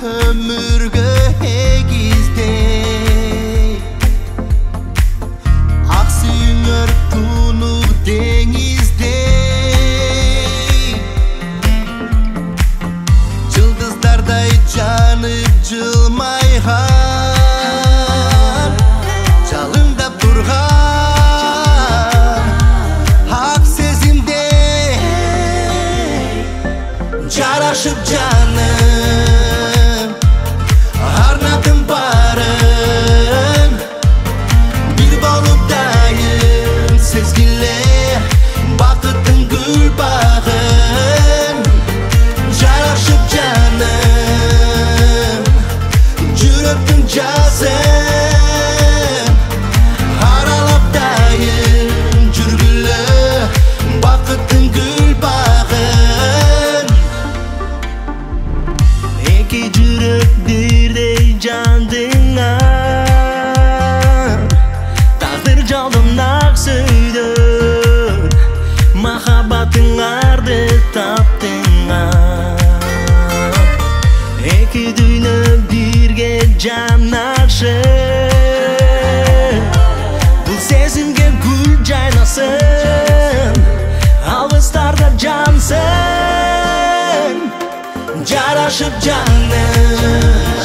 ömürgө egizdey ак сүйүңөр тунук деңиздей жылдыздардай жанып жылмайган жалындап турган ак сезимдей жарашып жаным арнадым барын бир болуп дайым сезгиле бакыттын гүл багын жарашып жаным жүрөктүн жазын аралап дайым жүргүлө бакыттын гүл багын эки жүрөк бирдей жандыңар тагдыр жалдым ак сөйдөт махаббатыңарды таптыңар эки дүйнө бирге жанашыр бул сезимге гүл жайнасын алыстарда жансын жарашып жаным